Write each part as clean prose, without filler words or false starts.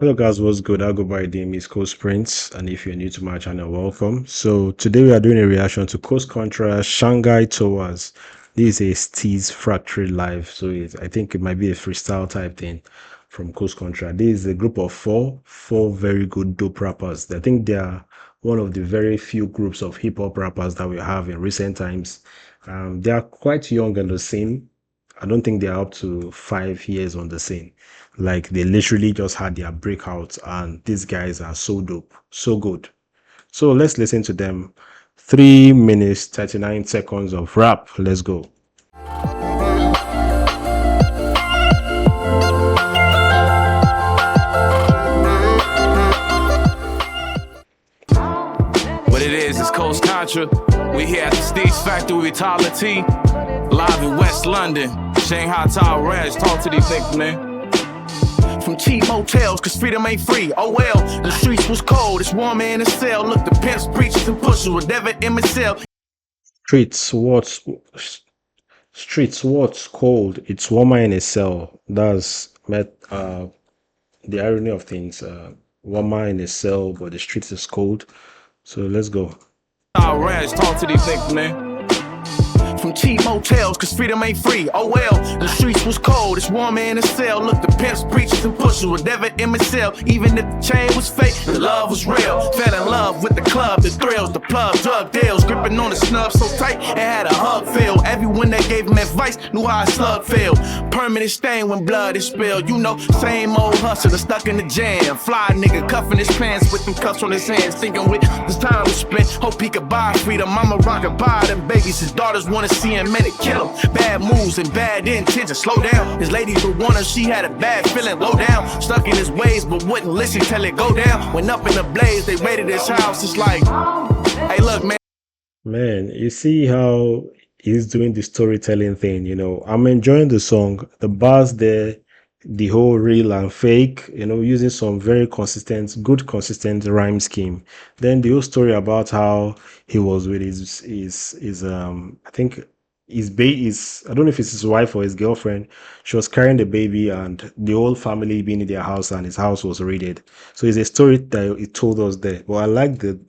Hello guys, what's good? I'll go by the name is Coast Prince, and if you're new to my channel, welcome. So today we are doing a reaction to Coast Contra Shanghai Towers. This is a Steez Factory Live, so I think it might be a freestyle type thing from Coast Contra. This is a group of four very good dope rappers. I think they are one of the very few groups of hip hop rappers that we have in recent times. They are quite young on the scene. I don't think they are up to 5 years on the scene. Like they literally just had their breakout, and these guys are so dope, so good. So let's listen to them. 3 minutes 39 seconds of rap. Let's go. What it is Coast Contra. We here at the Steez Factory with Tyler T. Live in West London. Shanghai Towers. Talk to these niggas, man. From cheap motels, cause freedom ain't free. Oh well, the streets was cold, it's warmer in the cell. Look, the pimps, preachers, and pushers were never in my cell. Streets, what's streets, what's cold? It's warmer in a cell. That's the irony of things. Warmer in a cell, but the streets is cold. So let's go. Towers. Talk to these niggas, man. From cheap motels, cause freedom ain't free. Oh well, the streets was cold, it's warmer in the cell. Look, the pimps, preachers, and pushers were never in my cell. Even if the chain was fake, the love was real. Fell in love with the club, the thrills, the plug, drug deals. Gripping on the snub so tight, it had a hug feel. Everyone that gave him advice knew how a slug feel. Permanent stain when blood is spilled. You know, same old hustler stuck in the jam. Fly nigga cuffing his pants with them cuffs on his hands. Thinking with this time was spent, hope he could buy freedom. Mama rockin' by them babies, his daughters wanna see him and it kill him. Bad moves and bad intentions, slow down. His ladies would want her, she had a bad feeling, low down. Stuck in his ways, but wouldn't listen till it go down. Went up in the blaze, they raided his house. It's like, hey look, man. Man, you see how he's doing the storytelling thing, I'm enjoying the song, the bars there, the whole real and fake, using some very consistent rhyme scheme. Then the whole story about how he was with his I think his I don't know if it's his wife or his girlfriend. She was carrying the baby, and the whole family being in their house, and his house was raided. So it's a story that he told us there. But I like the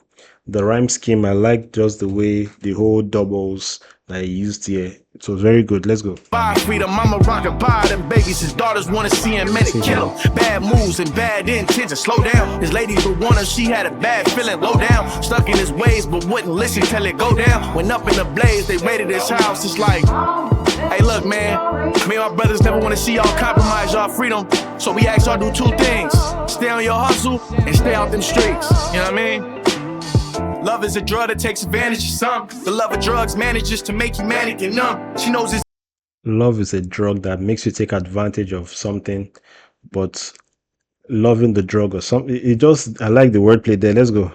rhyme scheme. I like just the way the whole doubles that he used here. It was very good. Let's go. Buy freedom, mama rockin' by them babies. His daughters wanna see him and it kill him. Bad moves and bad intentions, slow down. His ladies would want her, she had a bad feeling, low down. Stuck in his ways, but wouldn't listen till it go down. Went up in the blaze, they raided his house. It's like, hey look, man, me and my brothers never wanna see y'all compromise y'all freedom. So we ask y'all do two things: stay on your hustle and stay out them streets. You know what I mean? Love is a drug that takes advantage of some. The love of drugs manages to make you manic and numb. She knows it's Love is a drug that makes you take advantage of something, but loving the drug or something, I like the wordplay there. Let's go.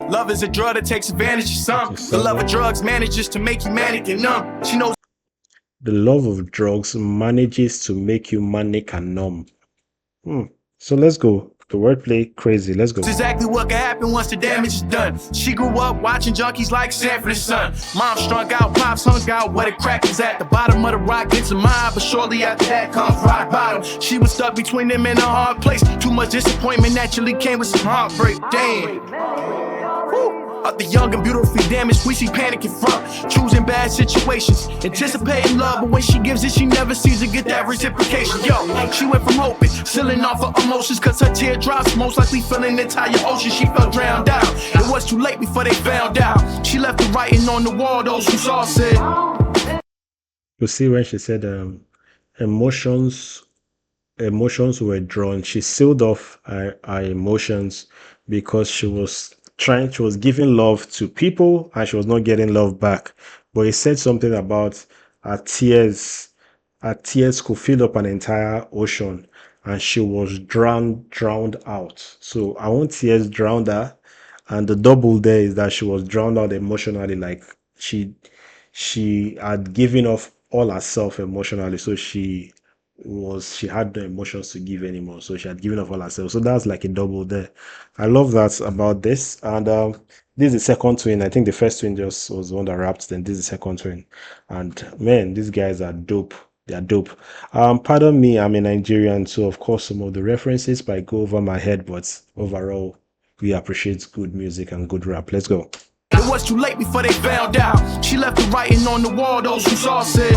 love is a drug that takes advantage of some. The love of drugs manages to make you manic and numb. She knows The love of drugs manages to make you manic and numb. So let's go. The wordplay crazy. Let's go. exactly what can happen once the damage is done. She grew up watching junkies like Sanford and Son. Mom strung out, pops hung out where the crack is at. The bottom of the rock gets a mind, but shortly after that comes rock bottom. She was stuck between them in a hard place. Too much disappointment naturally came with some heartbreak. Damn. Woo. Of the young and beautifully damaged, we see panicking from choosing bad situations, anticipating love, but when she gives it, she never sees to get that reciprocation. Yo, she went from hoping, sealing off her emotions, cause her teardrops most likely filling the entire ocean. She felt drowned out. It was too late before they found out. She left the writing on the wall, those who saw said. You see when she said emotions emotions were drawn. She sealed off her emotions because she was giving love to people and she was not getting love back. But he said something about her tears could fill up an entire ocean and she was drowned out. So I want tears drowned her, and the double there is that she was drowned out emotionally, like she had given off all herself emotionally, so she had no emotions to give anymore, so she had given off all herself. So that's like a double there. I love that about this. And this is the second twin. I think the first twin just was the one that rapped, then this is the second twin. And man, these guys are dope. They're dope. Pardon me, I'm a Nigerian, so of course some of the references might go over my head, but overall, we appreciate good music and good rap. Let's go. It was too late before they found out. She left the writing on the wall, those who saw said,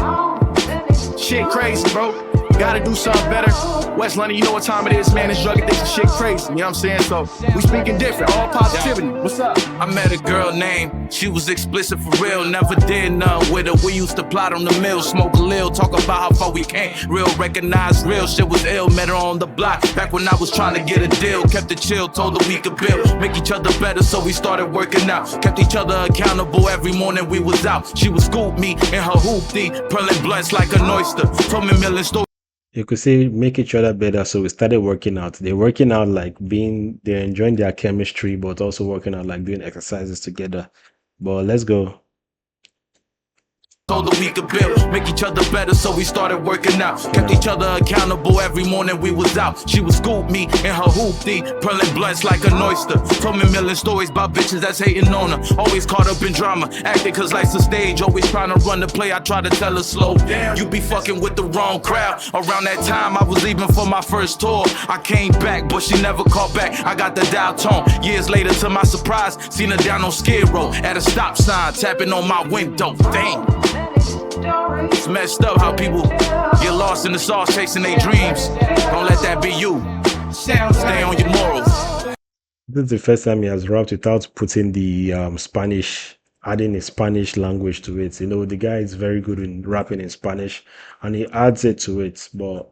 shit crazy, bro. Gotta do something better. West London, you know what time it is, man. This drug addiction shit crazy. You know what I'm saying? So we speaking different, all positivity. What's up? I met a girl named, she was explicit for real. Never did none with her. We used to plot on the mill, smoke a lil, talk about how far we came. Real, recognize real, shit was ill. Met her on the block, back when I was trying to get a deal. Kept it chill, told her we could build, make each other better, so we started working out. Kept each other accountable every morning we was out. She would scoop me in her hoopty, pearling blunts like an oyster. Told me million stories. You could say make each other better. So we started working out. They're working out like they're enjoying their chemistry, but also working out like doing exercises together. But let's go. Told her we could build, make each other better, so we started working out. Kept each other accountable every morning we was out. She would scoop me in her hoopty, pearling blunts like an oyster. Told me million stories about bitches that's hating on her. Always caught up in drama, acting cause life's a stage. Always trying to run the play, I try to tell her slow down. You be fucking with the wrong crowd. Around that time I was leaving for my first tour. I came back, but she never called back. I got the dial tone. Years later, to my surprise, seen her down on Skid Row at a stop sign, tapping on my window. Damn. It's messed up how people get lost in the sauce chasing their dreams. Don't let that be you. Stay on your morals. This is the first time he has rapped without putting the Spanish, adding a Spanish language to it. You know, the guy is very good in rapping in Spanish and he adds it to it. But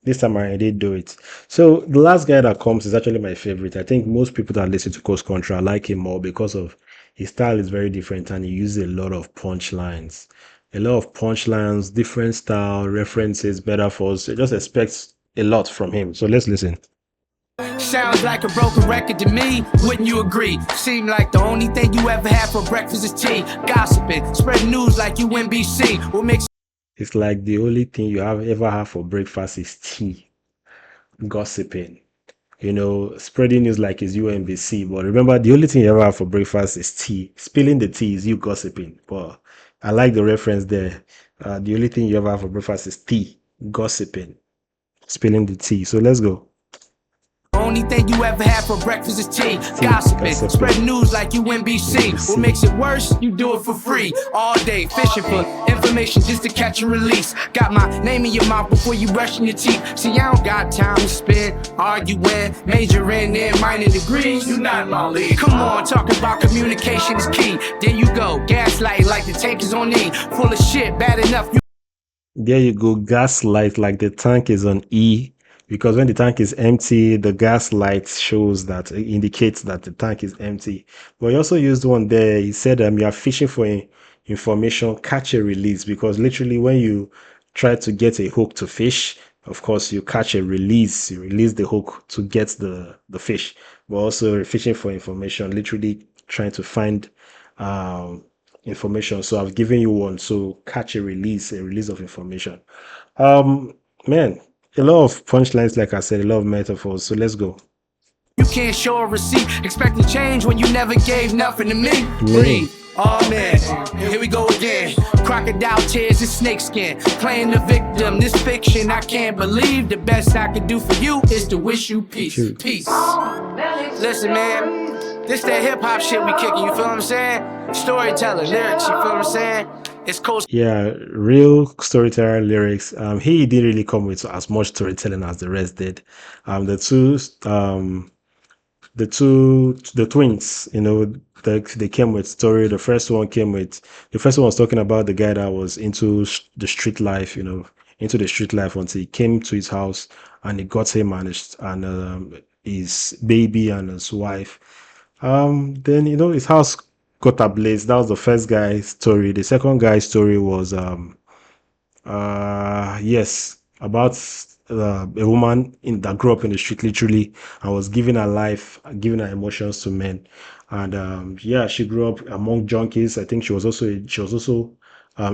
this time I did do it. So the last guy that comes is actually my favorite. I think most people that listen to Coast Contra like him more because of his style is very different and he uses a lot of punchlines. A lot of punchlines, different style, references, better for us. So just expect a lot from him. So let's listen. Sounds like a broken record to me, wouldn't you agree? Seem like the only thing you ever had for breakfast is tea. Gossiping, spreading news like you NBC. What makes It's like the only thing you have ever had for breakfast is tea, gossiping. You know, spreading news like it's UMBC. But remember, the only thing you ever have for breakfast is tea. Spilling the tea is you gossiping. But I like the reference there. The only thing you ever have for breakfast is tea, gossiping, spilling the tea. So let's go. only thing you ever had for breakfast is tea. Gossiping, gossiping. spreading news like you NBC. What makes it worse? You do it for free. All day, fishing for information just to catch and release. Got my name in your mouth before you brushing your teeth. See, I don't got time to spend arguing, majoring in minor degrees. You not my league. Come on, talking about communication is key. There you go, gaslight like the tank is on E. Full of shit, bad enough. There you go, gaslight like the tank is on E. Because when the tank is empty, the gas light shows that indicates that the tank is empty. But he also used one there. He said, you are fishing for information, catch a release. Because literally, when you try to get a hook to fish, of course, you catch a release. You release the hook to get the fish. But also fishing for information, literally trying to find information. So I've given you one. So catch a release of information. Man, a lot of punchlines, like I said, a lot of metaphors. So let's go. You can't show a receipt, expecting change when you never gave nothing to me. Breathe. Oh man, here we go again. Crocodile tears and snakeskin. Playing the victim, this fiction I can't believe. The best I can do for you is to wish you peace. Peace. Listen, man, this that hip hop shit we kicking, you feel what I'm saying? Storytelling, lyrics, you feel what I'm saying? It's cool. Yeah, real storyteller lyrics. He didn't really come with as much storytelling as the rest did. The twins, you know, they came with story. The first one was talking about the guy that was into the street life, you know, into the street life until he came to his house and he got him and his baby and his wife. Then you know his house got ablaze. That was the first guy's story. The second guy's story was yes, about a woman that grew up in the street literally and was giving her life, giving her emotions to men. And yeah, she grew up among junkies. I think she was also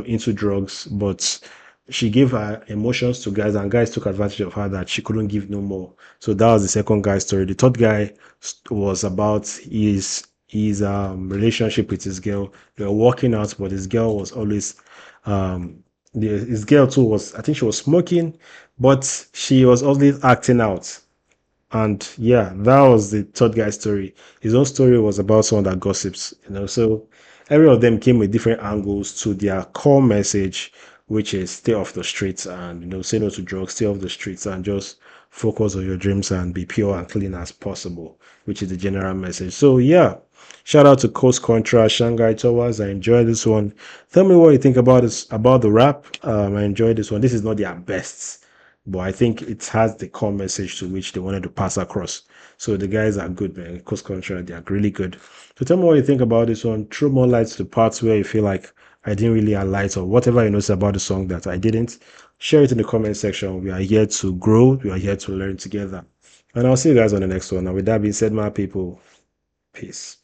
into drugs, but she gave her emotions to guys and guys took advantage of her that she couldn't give no more. So that was the second guy's story. The third guy was about his relationship with his girl. They were working out, but his girl was always his girl too was, I think she was smoking, but she was always acting out. And yeah, that was the third guy's story. His own story was about someone that gossips, So every of them came with different angles to their core message, which is stay off the streets and say no to drugs, stay off the streets and just focus on your dreams and be pure and clean as possible, which is the general message. So yeah, shout out to Coast Contra, Shanghai Towers. I enjoyed this one. Tell me what you think about this, about the rap. I enjoyed this one. This is not their best, but I think it has the core message to which they wanted to pass across. So the guys are good, man. Coast Contra, they are really good. So tell me what you think about this one. Throw more lights to parts where you feel like I didn't really highlight, or whatever you noticed about the song that I didn't. Share it in the comment section. We are here to grow. We are here to learn together. And I'll see you guys on the next one. And with that being said, my people, peace.